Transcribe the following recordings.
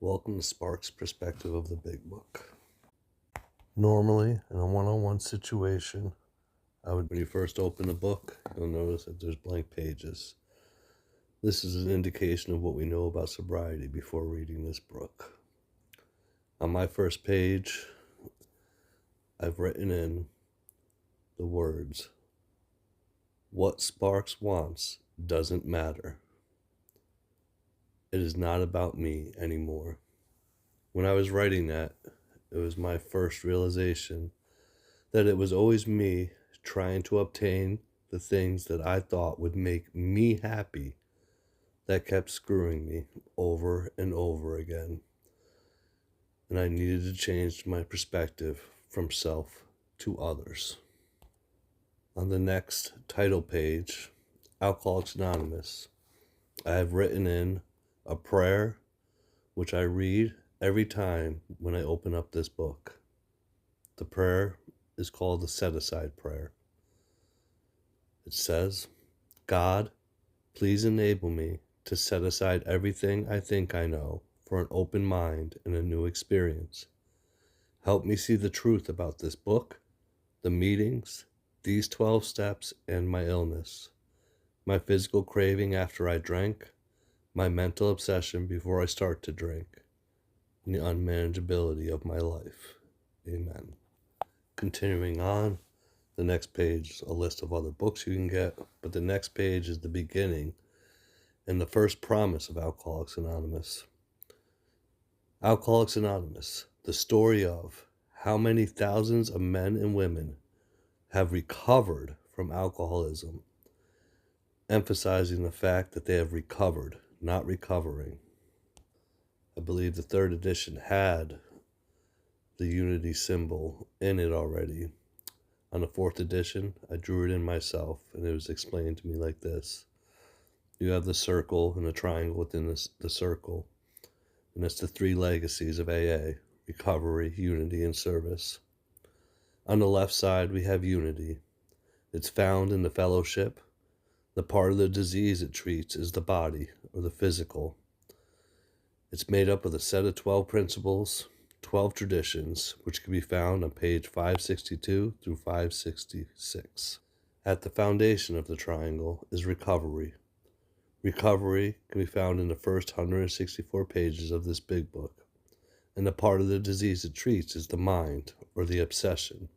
Welcome to Spark's perspective of the Big Book. Normally, in a one-on-one situation, when you first open the book, you'll notice that there's blank pages. This is an indication of what we know about sobriety before reading this book. On my first page, I've written in the words, "What Sparks wants doesn't matter. It is not about me anymore." When I was writing that, it was my first realization that it was always me trying to obtain the things that I thought would make me happy that kept screwing me over and over again. And I needed to change my perspective from self to others. On the next title page, Alcoholics Anonymous, I have written in a prayer which I read every time when I open up this book. The prayer is called the set-aside prayer. It says, "God, please enable me to set aside everything I think I know for an open mind and a new experience. Help me see the truth about this book, the meetings, these 12 steps, and my illness, my physical craving after I drank, my mental obsession before I start to drink, and the unmanageability of my life. Amen." Continuing on, the next page is a list of other books you can get, but the next page is the beginning and the first promise of Alcoholics Anonymous. Alcoholics Anonymous, the story of how many thousands of men and women have recovered from alcoholism, emphasizing the fact that they have recovered, not recovering. I believe the third edition had the unity symbol in it already. On the fourth edition, I drew it in myself, and it was explained to me like this. You have the circle and the triangle within the circle, and it's the three legacies of AA: recovery, unity, and service. On the left side, we have unity. It's found in the fellowship. The part of the disease it treats is the body, or the physical. It's made up of a set of 12 principles, 12 traditions, which can be found on page 562 through 566. At the foundation of the triangle is recovery. Recovery can be found in the first 164 pages of this big book, and the part of the disease it treats is the mind, or the obsession.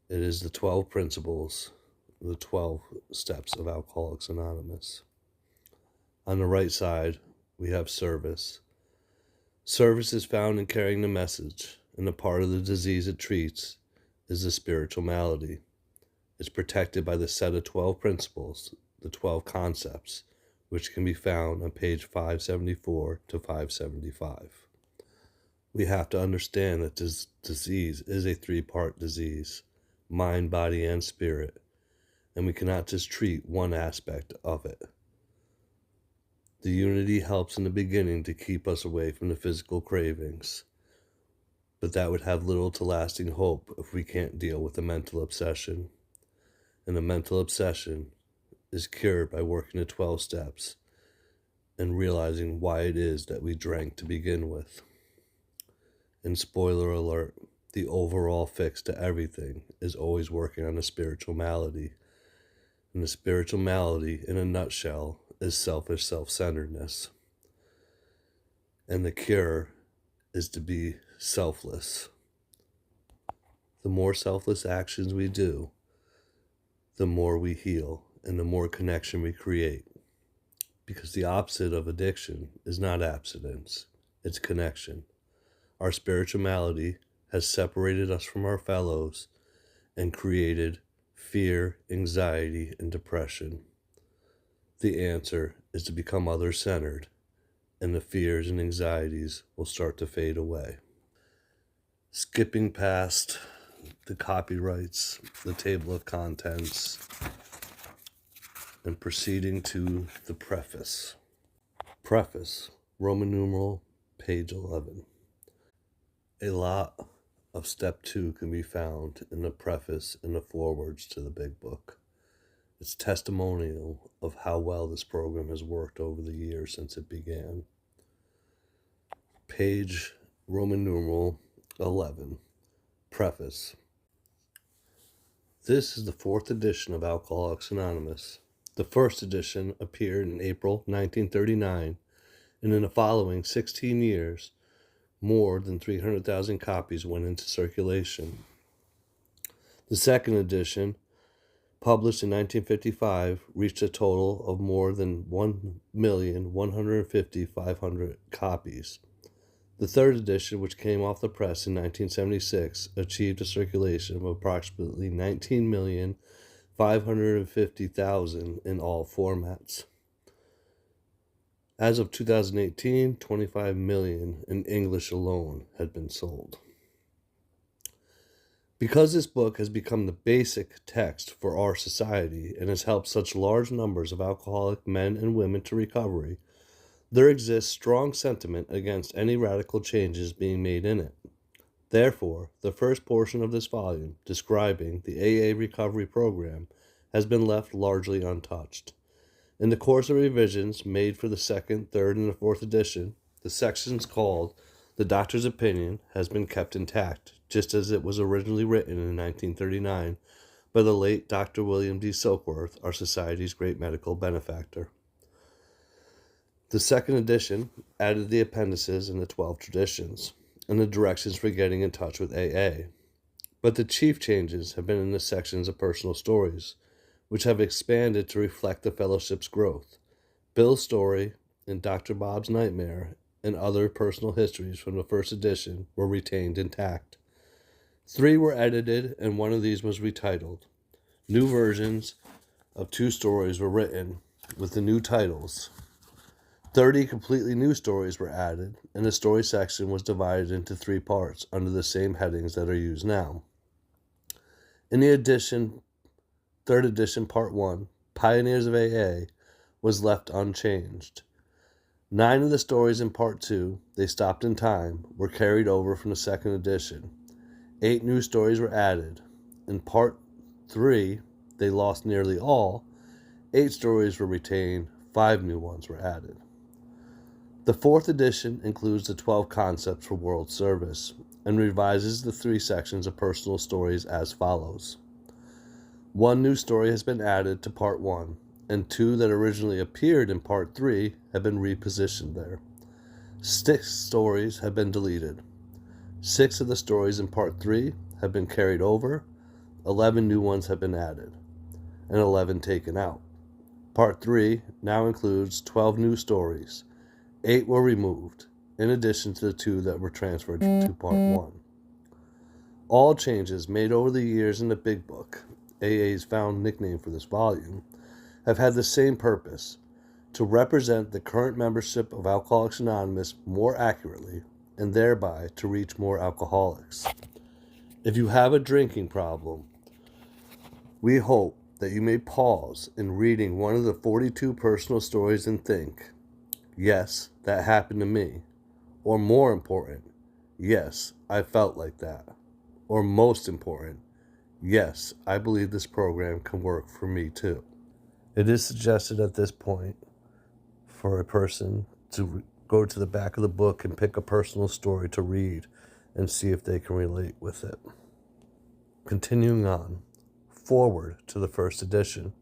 It is the 12 principles, the 12 steps of Alcoholics Anonymous. On the right side, we have service. Service is found in carrying the message, and the part of the disease it treats is the spiritual malady. It's protected by the set of 12 principles, the 12 concepts, which can be found on page 574 to 575. We have to understand that this disease is a three-part disease: mind, body, and spirit, and we cannot just treat one aspect of it. The unity helps in the beginning to keep us away from the physical cravings, but that would have little to lasting hope if we can't deal with the mental obsession. And the mental obsession is cured by working the 12 steps and realizing why it is that we drank to begin with. And spoiler alert, the overall fix to everything is always working on the spiritual malady. And the spiritual malady, in a nutshell, is selfish self-centeredness. And the cure is to be selfless. The more selfless actions we do, the more we heal and the more connection we create. Because the opposite of addiction is not abstinence, it's connection. Our spiritual malady has separated us from our fellows and created fear, anxiety, and depression. The answer is to become other-centered, and the fears and anxieties will start to fade away. Skipping past the copyrights, the table of contents, and proceeding to the preface. Preface, Roman numeral, page 11. A lot of step 2 can be found in the preface and the forewords to the big book. It's testimonial of how well this program has worked over the years since it began. page Roman numeral 11, Preface. This is the 4th edition of Alcoholics Anonymous. The first edition appeared in April 1939, and in the following 16 years, more than 300,000 copies went into circulation. The second edition, published in 1955, reached a total of more than 1,150,500 copies. The third edition, which came off the press in 1976, achieved a circulation of approximately 19,550,000 in all formats. As of 2018, 25 million in English alone had been sold. Because this book has become the basic text for our society and has helped such large numbers of alcoholic men and women to recovery, there exists strong sentiment against any radical changes being made in it. Therefore, the first portion of this volume, describing the AA recovery program, has been left largely untouched. In the course of revisions made for the second, third, and the fourth edition, the sections called The Doctor's Opinion has been kept intact, just as it was originally written in 1939 by the late Dr. William D. Silkworth, our society's great medical benefactor. The second edition added the appendices and the 12 traditions, and the directions for getting in touch with AA. But the chief changes have been in the sections of personal stories, which have expanded to reflect the fellowship's growth. Bill's story and Dr. Bob's nightmare and other personal histories from the first edition were retained intact. 3 were edited, and one of these was retitled. New versions of 2 stories were written with the new titles. 30 completely new stories were added, and the story section was divided into 3 parts under the same headings that are used now. In the third edition, Part 1, Pioneers of AA, was left unchanged. 9 of the stories in Part 2, They Stopped in Time, were carried over from the second edition. 8 new stories were added. In Part 3, They Lost Nearly All, 8 stories were retained, 5 new ones were added. The fourth edition includes the 12 concepts for world service and revises the 3 sections of personal stories as follows. 1 new story has been added to Part 1, and 2 that originally appeared in Part 3 have been repositioned there. 6 stories have been deleted. 6 of the stories in Part 3 have been carried over, 11 new ones have been added, and 11 taken out. Part 3 now includes 12 new stories. 8 were removed, in addition to the 2 that were transferred to Part 1. All changes made over the years in the Big Book, AA's found nickname for this volume, have had the same purpose, to represent the current membership of Alcoholics Anonymous more accurately, and thereby to reach more alcoholics. If you have a drinking problem, we hope that you may pause in reading one of the 42 personal stories and think, yes, that happened to me. Or more important, yes, I felt like that. Or most important, yes, I believe this program can work for me too. It is suggested at this point for a person to go to the back of the book and pick a personal story to read and see if they can relate with it. Continuing on, forward to the first edition.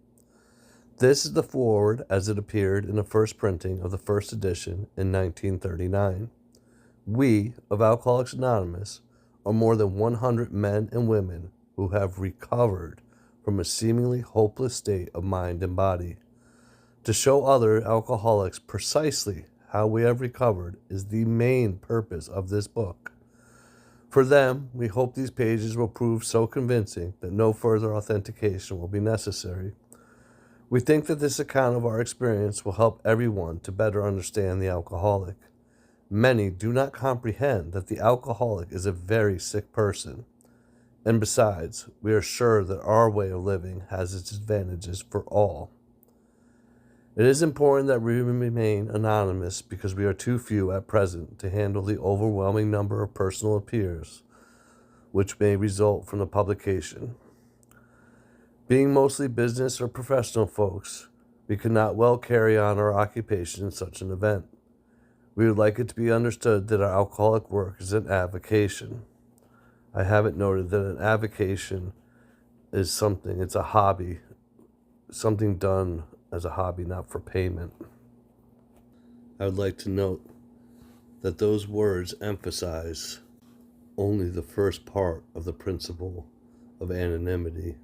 This is the foreword as it appeared in the first printing of the first edition in 1939. We, of Alcoholics Anonymous, are more than 100 men and women who have recovered from a seemingly hopeless state of mind and body. To show other alcoholics precisely how we have recovered is the main purpose of this book. For them, we hope these pages will prove so convincing that no further authentication will be necessary. We think that this account of our experience will help everyone to better understand the alcoholic. Many do not comprehend that the alcoholic is a very sick person. And besides, we are sure that our way of living has its advantages for all. It is important that we remain anonymous because we are too few at present to handle the overwhelming number of personal appeals which may result from the publication. Being mostly business or professional folks, we could not well carry on our occupation in such an event. We would like it to be understood that our alcoholic work is an avocation. I have it noted that an avocation is something, it's a hobby, something done as a hobby, not for payment. I would like to note that those words emphasize only the first part of the principle of anonymity.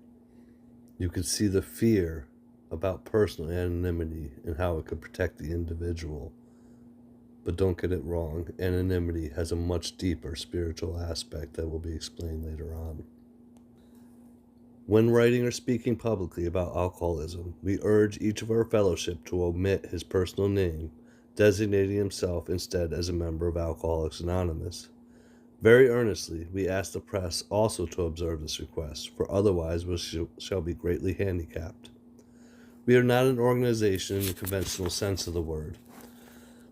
You can see the fear about personal anonymity and how it could protect the individual. But don't get it wrong, anonymity has a much deeper spiritual aspect that will be explained later on. When writing or speaking publicly about alcoholism, we urge each of our fellowship to omit his personal name, designating himself instead as a member of Alcoholics Anonymous. Very earnestly, we ask the press also to observe this request, for otherwise we shall be greatly handicapped. We are not an organization in the conventional sense of the word.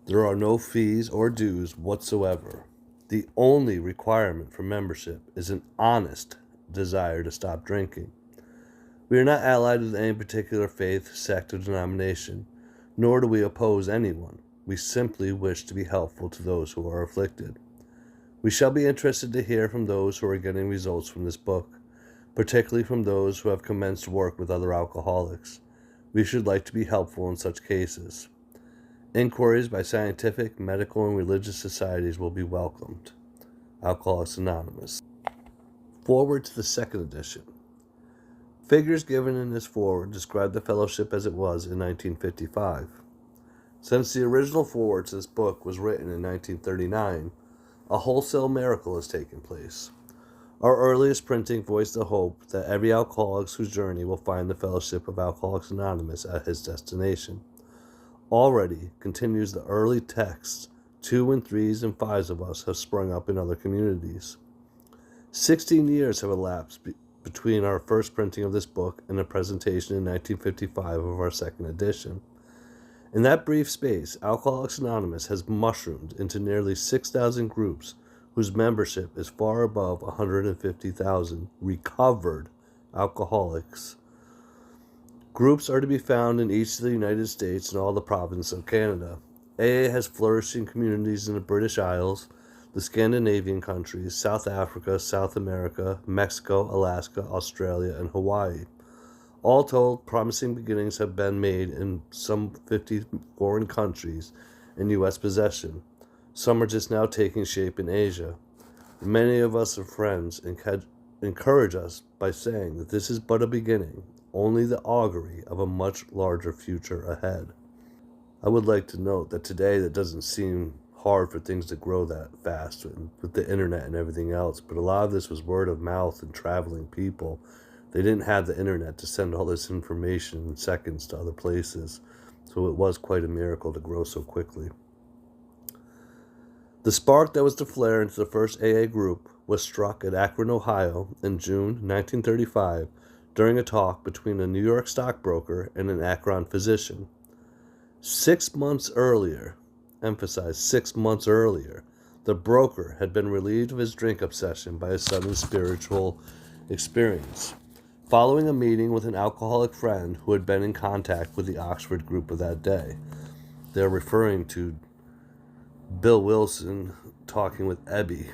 There are no fees or dues whatsoever. The only requirement for membership is an honest desire to stop drinking. We are not allied with any particular faith, sect, or denomination, nor do we oppose anyone. We simply wish to be helpful to those who are afflicted. We shall be interested to hear from those who are getting results from this book, particularly from those who have commenced work with other alcoholics. We should like to be helpful in such cases. Inquiries by scientific, medical, and religious societies will be welcomed. Alcoholics Anonymous. Forward to the second edition. Figures given in this forward describe the fellowship as it was in 1955. Since the original forward to this book was written in 1939, a wholesale miracle has taken place. Our earliest printing voiced the hope that every alcoholic's journey will find the fellowship of Alcoholics Anonymous at his destination. Already, continues the early texts, 2 and 3s and 5s of us have sprung up in other communities. 16 years have elapsed between our first printing of this book and the presentation in 1955 of our second edition. In that brief space, Alcoholics Anonymous has mushroomed into nearly 6,000 groups whose membership is far above 150,000 recovered alcoholics. Groups are to be found in each of the United States and all the provinces of Canada. AA has flourishing communities in the British Isles, the Scandinavian countries, South Africa, South America, Mexico, Alaska, Australia, and Hawaii. All told, promising beginnings have been made in some 50 foreign countries in U.S. possession. Some are just now taking shape in Asia. Many of us are friends and encourage us by saying that this is but a beginning, only the augury of a much larger future ahead. I would like to note that today that doesn't seem hard for things to grow that fast with the internet and everything else, but a lot of this was word of mouth and traveling people. They didn't have the internet to send all this information in seconds to other places, so it was quite a miracle to grow so quickly. The spark that was to flare into the first AA group was struck at Akron, Ohio in June 1935 during a talk between a New York stockbroker and an Akron physician. 6 months earlier, emphasize 6 months earlier, the broker had been relieved of his drink obsession by a sudden spiritual experience. Following a meeting with an alcoholic friend who had been in contact with the Oxford group of that day. They're referring to Bill Wilson talking with Ebby.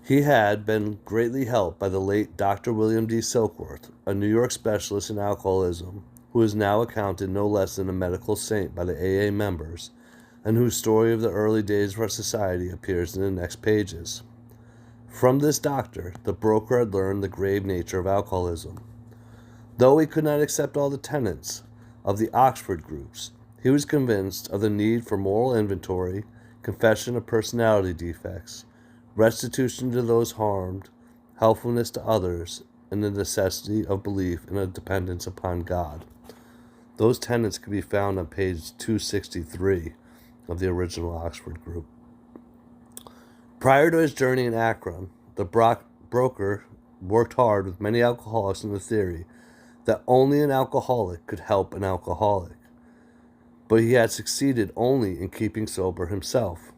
He had been greatly helped by the late Dr. William D. Silkworth, a New York specialist in alcoholism, who is now accounted no less than a medical saint by the AA members, and whose story of the early days of our society appears in the next pages. From this doctor, the broker had learned the grave nature of alcoholism. Though he could not accept all the tenets of the Oxford groups, he was convinced of the need for moral inventory, confession of personality defects, restitution to those harmed, helpfulness to others, and the necessity of belief in a dependence upon God. Those tenets can be found on page 263 of the original Oxford group. Prior to his journey in Akron, the broker worked hard with many alcoholics in the theory that only an alcoholic could help an alcoholic, but he had succeeded only in keeping sober himself.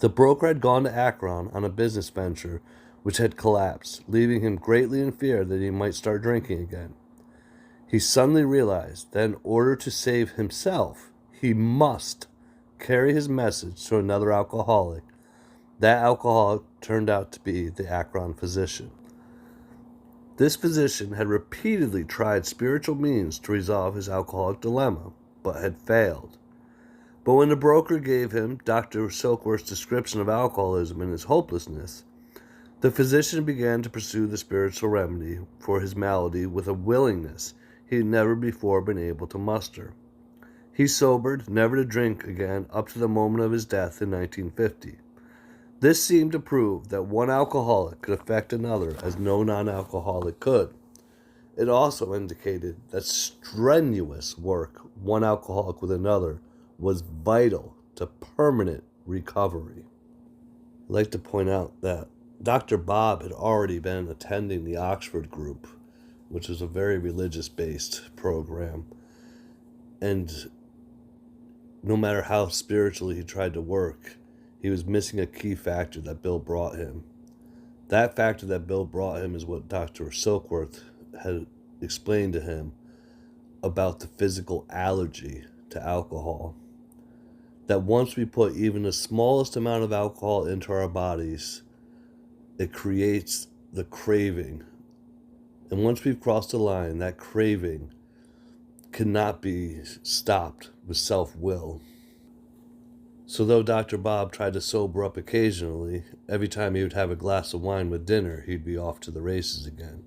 The broker had gone to Akron on a business venture which had collapsed, leaving him greatly in fear that he might start drinking again. He suddenly realized that in order to save himself, he must carry his message to another alcoholic. That alcoholic turned out to be the Akron physician. This physician had repeatedly tried spiritual means to resolve his alcoholic dilemma, but had failed. But when the broker gave him Dr. Silkworth's description of alcoholism and his hopelessness, the physician began to pursue the spiritual remedy for his malady with a willingness he had never before been able to muster. He sobered, never to drink again, up to the moment of his death in 1950. This seemed to prove that one alcoholic could affect another as no non-alcoholic could. It also indicated that strenuous work, one alcoholic with another, was vital to permanent recovery. I'd like to point out that Dr. Bob had already been attending the Oxford group, which was a very religious-based program. And no matter how spiritually he tried to work, he was missing a key factor that Bill brought him. That factor that Bill brought him is what Dr. Silkworth had explained to him about the physical allergy to alcohol. That once we put even the smallest amount of alcohol into our bodies, it creates the craving. And once we've crossed the line, that craving cannot be stopped with self-will. So though Dr. Bob tried to sober up occasionally, every time he would have a glass of wine with dinner, he'd be off to the races again.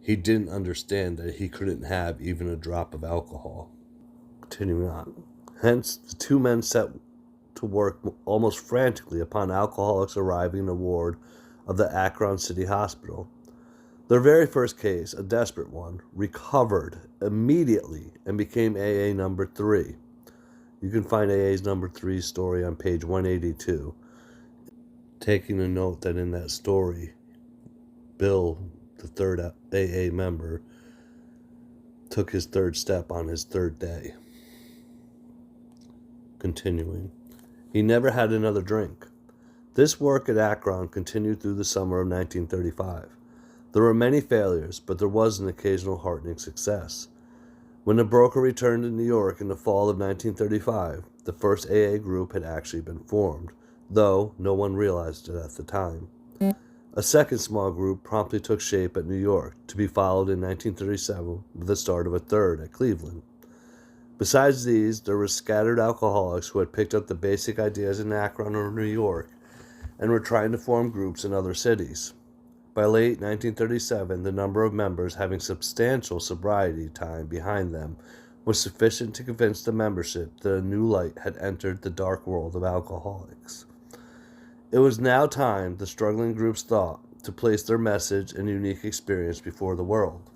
He didn't understand that he couldn't have even a drop of alcohol. Continuing on. Hence, the two men set to work almost frantically upon alcoholics arriving in the ward of the Akron City Hospital. Their very first case, a desperate one, recovered immediately and became AA number 3. You can find AA's number 3 story on page 182. Taking a note that in that story, Bill, the third AA member, took his third step on his third day. Continuing. He never had another drink. This work at Akron continued through the summer of 1935. There were many failures, but there was an occasional heartening success. When the broker returned to New York in the fall of 1935, the first AA group had actually been formed, though no one realized it at the time. A second small group promptly took shape at New York, to be followed in 1937 with the start of a third at Cleveland. Besides these, there were scattered alcoholics who had picked up the basic ideas in Akron or New York and were trying to form groups in other cities. By late 1937, the number of members having substantial sobriety time behind them was sufficient to convince the membership that a new light had entered the dark world of alcoholics. It was now time, the struggling groups thought, to place their message and unique experience before the world.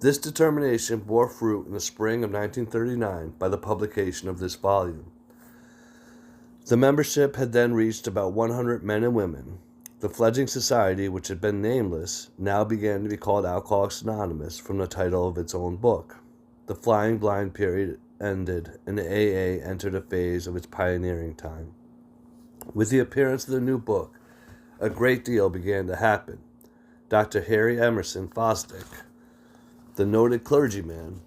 This determination bore fruit in the spring of 1939 by the publication of this volume. The membership had then reached about 100 men and women. The fledgling society, which had been nameless, now began to be called Alcoholics Anonymous from the title of its own book. The flying blind period ended, and the AA entered a phase of its pioneering time. With the appearance of the new book, a great deal began to happen. Dr. Harry Emerson Fosdick, the noted clergyman,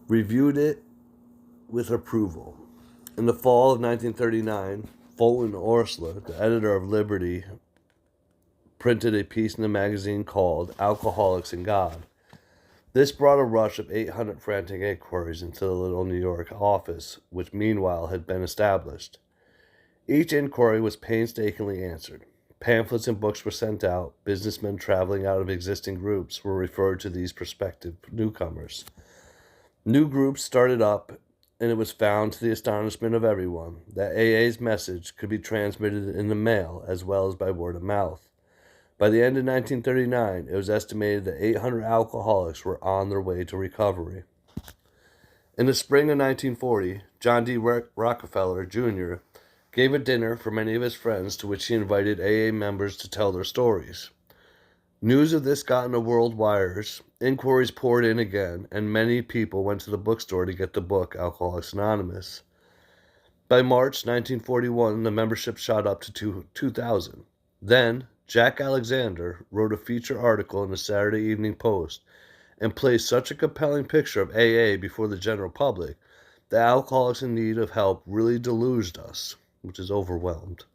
reviewed it with approval. In the fall of 1939, Fulton Orsler, the editor of Liberty, printed a piece in the magazine called Alcoholics and God. This brought a rush of 800 frantic inquiries into the little New York office, which meanwhile had been established. Each inquiry was painstakingly answered. Pamphlets and books were sent out. Businessmen traveling out of existing groups were referred to these prospective newcomers. New groups started up, and it was found, to the astonishment of everyone, that AA's message could be transmitted in the mail as well as by word of mouth. By the end of 1939, it was estimated that 800 alcoholics were on their way to recovery. In the spring of 1940, John D. Rockefeller, Jr., gave a dinner for many of his friends to which he invited AA members to tell their stories. News of this got in the world wires, inquiries poured in again, and many people went to the bookstore to get the book Alcoholics Anonymous. By March 1941, the membership shot up to 2,000. Then, Jack Alexander wrote a feature article in the Saturday Evening Post and placed such a compelling picture of AA before the general public the alcoholics in need of help really deluged us, which is overwhelmed.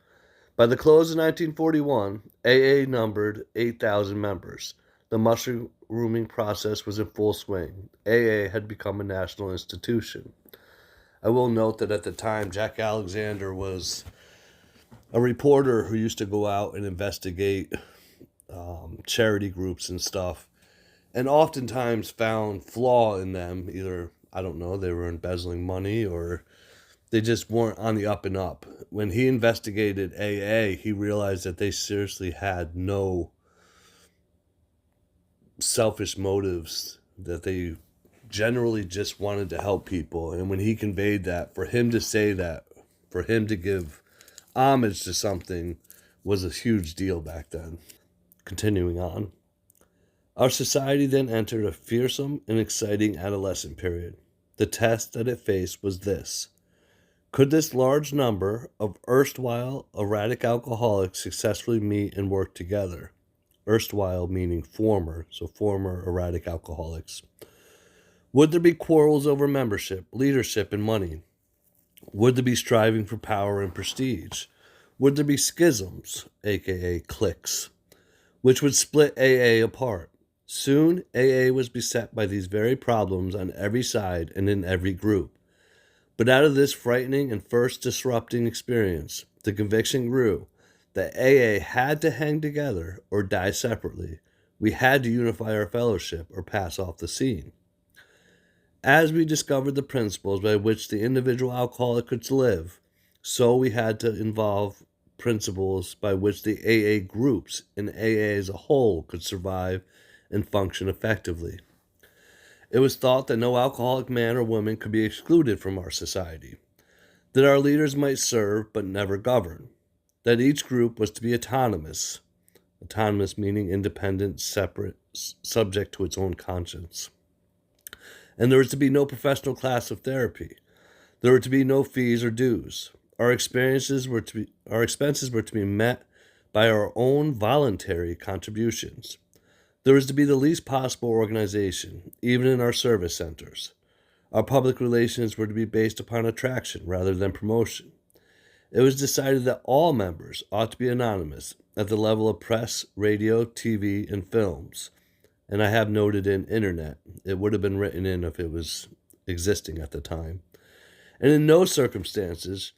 By the close of 1941, AA numbered 8,000 members. The mushrooming process was in full swing. AA had become a national institution. I will note that at the time, Jack Alexander was a reporter who used to go out and investigate charity groups and stuff, and oftentimes found flaw in them. Either, I don't know, they were embezzling money or they just weren't on the up and up. When he investigated AA, he realized that they seriously had no selfish motives, that they generally just wanted to help people. And when he conveyed that, for him to say that, for him to give homage to something, was a huge deal back then. Continuing on. Our society then entered a fearsome and exciting adolescent period. The test that it faced was this: could this large number of erstwhile erratic alcoholics successfully meet and work together? Erstwhile meaning former, so former erratic alcoholics. Would there be quarrels over membership, leadership, and money? Would there be striving for power and prestige? Would there be schisms, aka cliques, which would split AA apart? Soon, AA was beset by these very problems on every side and in every group. But out of this frightening and first disrupting experience, the conviction grew that AA had to hang together or die separately. We had to unify our fellowship or pass off the scene. As we discovered the principles by which the individual alcoholic could live, so we had to involve principles by which the AA groups and AA as a whole could survive and function effectively. It was thought that no alcoholic man or woman could be excluded from our society, that our leaders might serve but never govern, that each group was to be autonomous meaning independent, separate, subject to its own conscience. And there was to be no professional class of therapy. There were to be no fees or dues. Our expenses were to be met by our own voluntary contributions. There was to be the least possible organization, even in our service centers. Our public relations were to be based upon attraction rather than promotion. It was decided that all members ought to be anonymous at the level of press, radio, TV, and films. And I have noted in internet. It would have been written in if it was existing at the time. And in no circumstances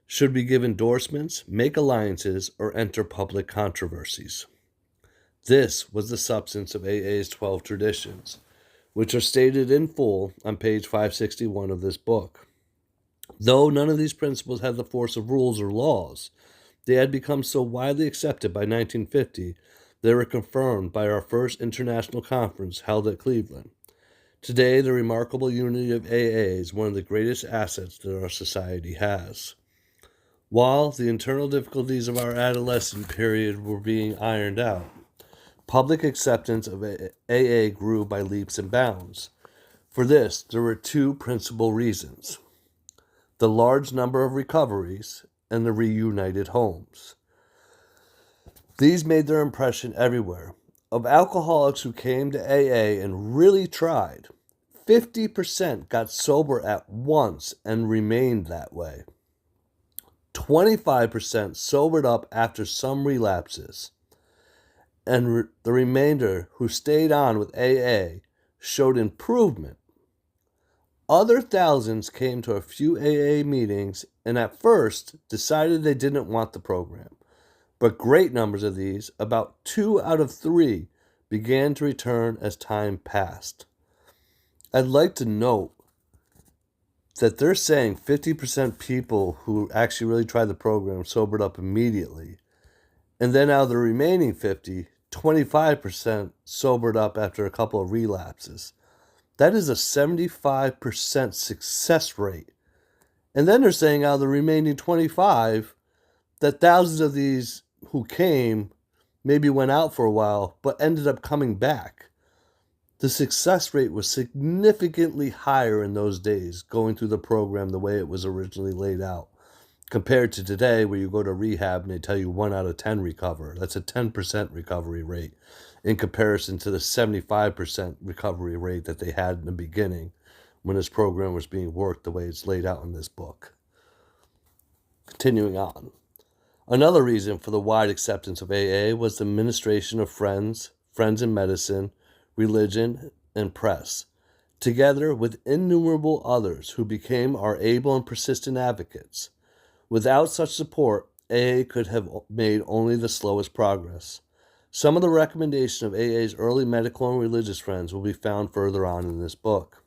should we give endorsements, make alliances, or enter public controversies. This was the substance of AA's 12 traditions, which are stated in full on page 561 of this book. Though none of these principles had the force of rules or laws, they had become so widely accepted by 1950 they were confirmed by our first international conference held at Cleveland. Today, the remarkable unity of AA is one of the greatest assets that our society has. While the internal difficulties of our adolescent period were being ironed out, public acceptance of AA grew by leaps and bounds. For this, there were two principal reasons: the large number of recoveries and the reunited homes. These made their impression everywhere. Of alcoholics who came to AA and really tried, 50% got sober at once and remained that way. 25% sobered up after some relapses, and the remainder who stayed on with AA showed improvement. Other thousands came to a few AA meetings and at first decided they didn't want the program, but great numbers of these, about 2 out of 3, began to return as time passed. I'd like to note that they're saying 50% people who actually really tried the program sobered up immediately. And then out of the remaining 50, 25% sobered up after a couple of relapses. That is a 75% success rate. And then they're saying out of the remaining 25, that thousands of these who came maybe went out for a while, but ended up coming back. The success rate was significantly higher in those days, going through the program the way it was originally laid out, compared to today where you go to rehab and they tell you 1 out of 10 recover. That's a 10% recovery rate in comparison to the 75% recovery rate that they had in the beginning, when this program was being worked the way it's laid out in this book. Continuing on. Another reason for the wide acceptance of AA was the ministration of friends in medicine, religion, and press, together with innumerable others who became our able and persistent advocates. Without such support, AA could have made only the slowest progress. Some of the recommendations of AA's early medical and religious friends will be found further on in this book.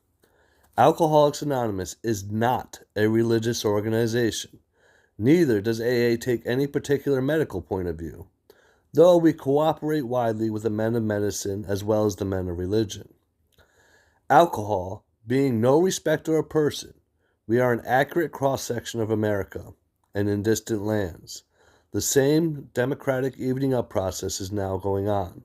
Alcoholics Anonymous is not a religious organization. Neither does AA take any particular medical point of view, though we cooperate widely with the men of medicine as well as the men of religion. Alcohol, being no respecter of person, we are an accurate cross-section of America and in distant lands. The same democratic evening up process is now going on.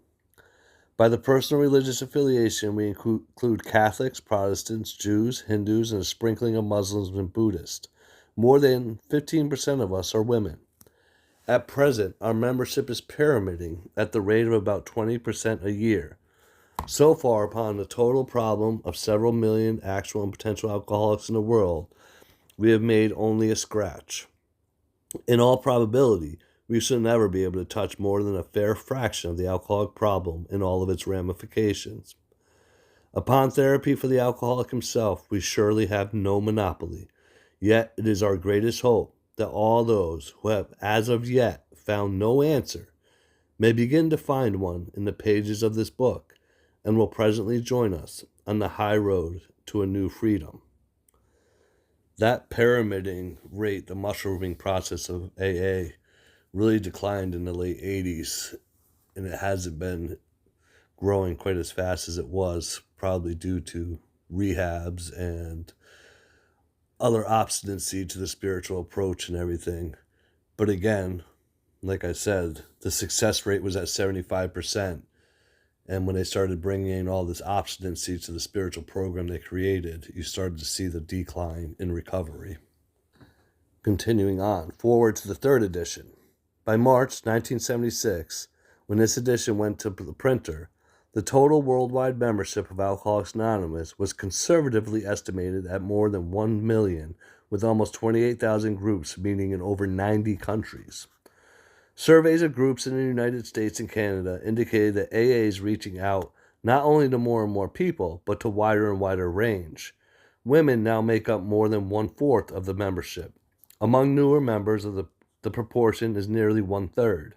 By the personal religious affiliation, we include Catholics, Protestants, Jews, Hindus, and a sprinkling of Muslims and Buddhists. More than 15% of us are women. At present, our membership is pyramiding at the rate of about 20% a year. So far, upon the total problem of several million actual and potential alcoholics in the world, we have made only a scratch. In all probability, we shall never be able to touch more than a fair fraction of the alcoholic problem in all of its ramifications. Upon therapy for the alcoholic himself, we surely have no monopoly. Yet it is our greatest hope that all those who have as of yet found no answer may begin to find one in the pages of this book and will presently join us on the high road to a new freedom. That pyramiding rate, the mushrooming process of AA, really declined in the late 80s, and it hasn't been growing quite as fast as it was, probably due to rehabs and other obstinacy to the spiritual approach and everything. But again, like I said, the success rate was at 75%. And when they started bringing in all this obstinacy to the spiritual program they created, you started to see the decline in recovery. Continuing on, forward to the third edition. By March 1976, when this edition went to the printer, the total worldwide membership of Alcoholics Anonymous was conservatively estimated at more than 1 million, with almost 28,000 groups meeting in over 90 countries. Surveys of groups in the United States and Canada indicated that AA is reaching out not only to more and more people, but to wider and wider range. Women now make up more than 1/4 of the membership. Among newer members, the proportion is nearly 1/3.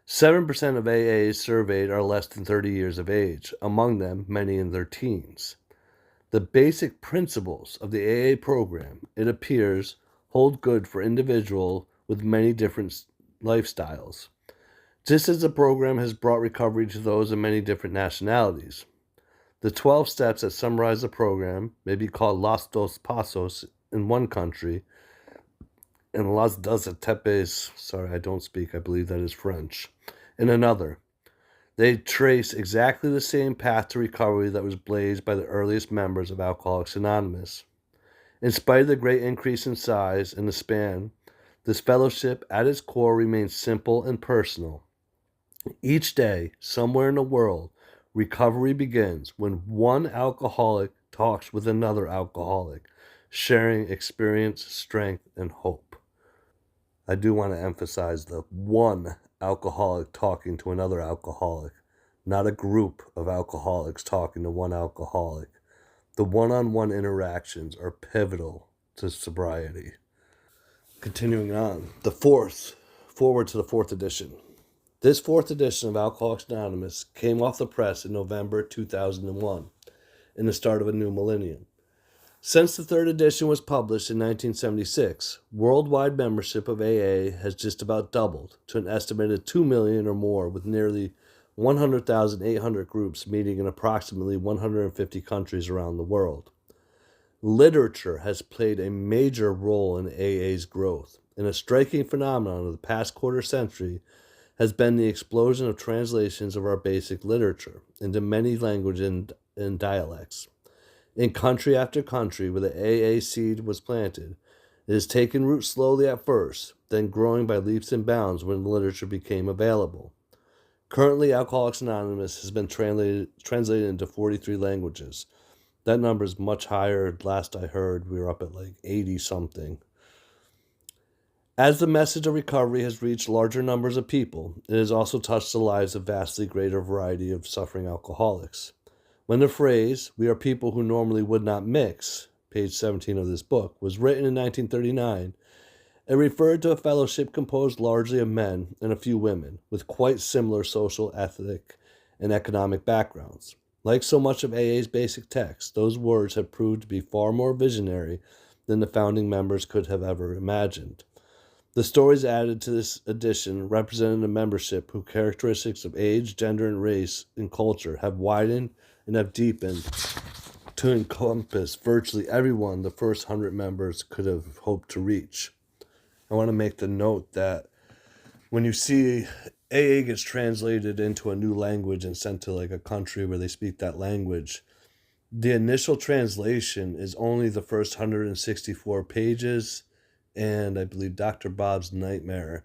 7% of AAs surveyed are less than 30 years of age, among them many in their teens. The basic principles of the AA program, it appears, hold good for individuals with many different lifestyles, just as the program has brought recovery to those of many different nationalities. The 12 steps that summarize the program may be called Los Dos Pasos in one country, and Las Dos Etapes, sorry, I don't speak, I believe that is French, in another. They trace exactly the same path to recovery that was blazed by the earliest members of Alcoholics Anonymous. In spite of the great increase in size and the span, this fellowship at its core remains simple and personal. Each day, somewhere in the world, recovery begins when one alcoholic talks with another alcoholic, sharing experience, strength, and hope. I do want to emphasize the one alcoholic talking to another alcoholic, not a group of alcoholics talking to one alcoholic. The one-on-one interactions are pivotal to sobriety. Continuing on, forward to the fourth edition. This fourth edition of Alcoholics Anonymous came off the press in November 2001, in the start of a new millennium. Since the third edition was published in 1976, worldwide membership of AA has just about doubled to an estimated 2 million or more, with nearly 100,800 groups meeting in approximately 150 countries around the world. Literature has played a major role in AA's growth, and a striking phenomenon of the past quarter century has been the explosion of translations of our basic literature into many languages and dialects. In country after country where the AA seed was planted, it has taken root slowly at first, then growing by leaps and bounds when the literature became available. Currently, Alcoholics Anonymous has been translated into 43 languages. That number is much higher. Last I heard, we were up at like 80 something. As the message of recovery has reached larger numbers of people, it has also touched the lives of vastly greater variety of suffering alcoholics. When the phrase, "we are people who normally would not mix," page 17 of this book, was written in 1939, it referred to a fellowship composed largely of men and a few women, with quite similar social, ethnic, and economic backgrounds. Like so much of AA's basic text, those words have proved to be far more visionary than the founding members could have ever imagined. The stories added to this edition represented a membership whose characteristics of age, gender, and race and culture have widened and have deepened to encompass virtually everyone the first 100 members could have hoped to reach. I want to make the note that when you see AA gets translated into a new language and sent to like a country where they speak that language, the initial translation is only the first 164 pages and I believe Dr. Bob's Nightmare.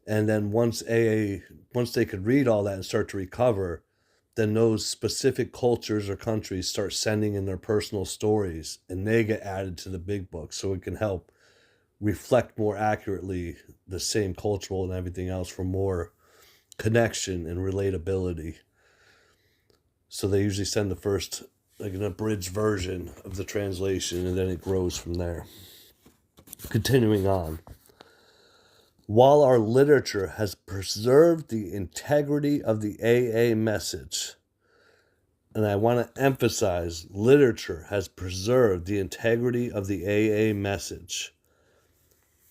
And then once they could read all that and start to recover, then those specific cultures or countries start sending in their personal stories and they get added to the big book so it can help reflect more accurately the same cultural and everything else for more connection and relatability. So they usually send the first, like an abridged version of the translation, and then it grows from there. Continuing on. While our literature has preserved the integrity of the AA message, and I want to emphasize, literature has preserved the integrity of the AA message.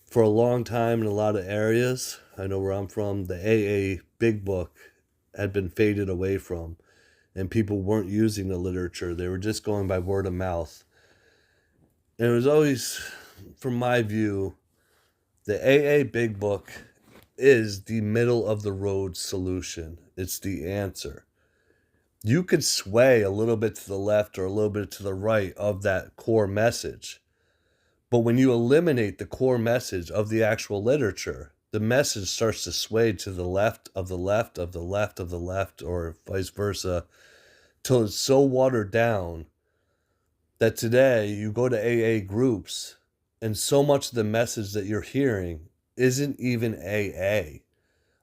For a long time in a lot of areas, I know where I'm from, the AA Big Book had been faded away from, and people weren't using the literature. They were just going by word of mouth. And it was always, from my view, the AA Big Book is the middle of the road solution. It's the answer. You could sway a little bit to the left or a little bit to the right of that core message. But when you eliminate the core message of the actual literature, the message starts to sway to the left of the left of the left of the left, or vice versa, till it's so watered down that today you go to AA groups and so much of the message that you're hearing isn't even AA.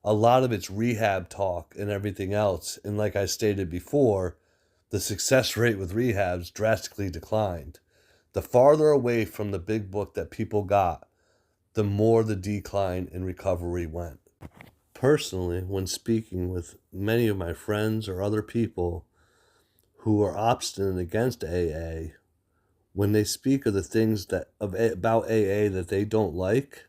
A lot of it's rehab talk and everything else. And like I stated before, the success rate with rehabs drastically declined. The farther away from the big book that people got, the more the decline in recovery went. Personally, when speaking with many of my friends or other people who are obstinate against AA, when they speak of the things about AA that they don't like,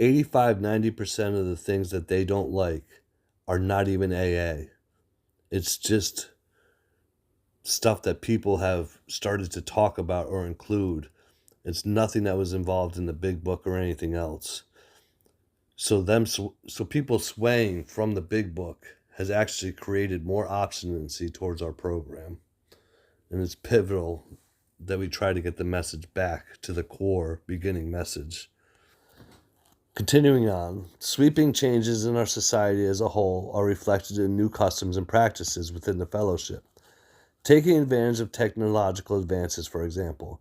85-90% of the things that they don't like are not even AA. It's just stuff that people have started to talk about or include. It's nothing that was involved in the big book or anything else. So people swaying from the big book has actually created more obstinacy towards our program. And it's pivotal that we try to get the message back to the core beginning message. Continuing on, sweeping changes in our society as a whole are reflected in new customs and practices within the fellowship. Taking advantage of technological advances, for example,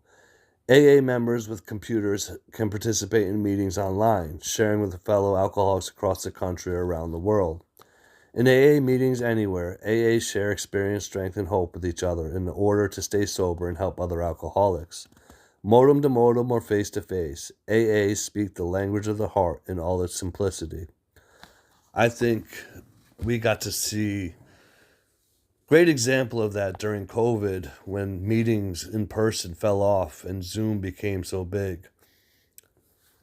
AA members with computers can participate in meetings online, sharing with fellow alcoholics across the country or around the world. In AA meetings anywhere, AA share experience, strength, and hope with each other in order to stay sober and help other alcoholics. Modem to modem or face to face, AA speak the language of the heart in all its simplicity. I think we got to see great example of that during COVID when meetings in person fell off and Zoom became so big.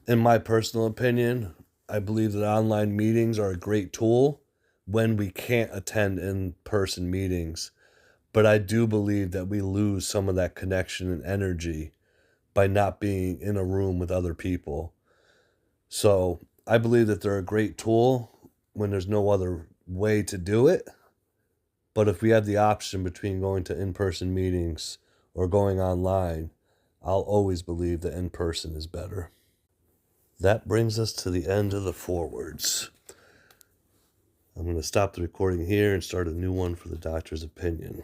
In my personal opinion, I believe that online meetings are a great tool when we can't attend in-person meetings. But I do believe that we lose some of that connection and energy by not being in a room with other people. So I believe that they're a great tool when there's no other way to do it. But if we have the option between going to in-person meetings or going online, I'll always believe that in-person is better. That brings us to the end of the forewords. I'm going to stop the recording here and start a new one for the doctor's opinion.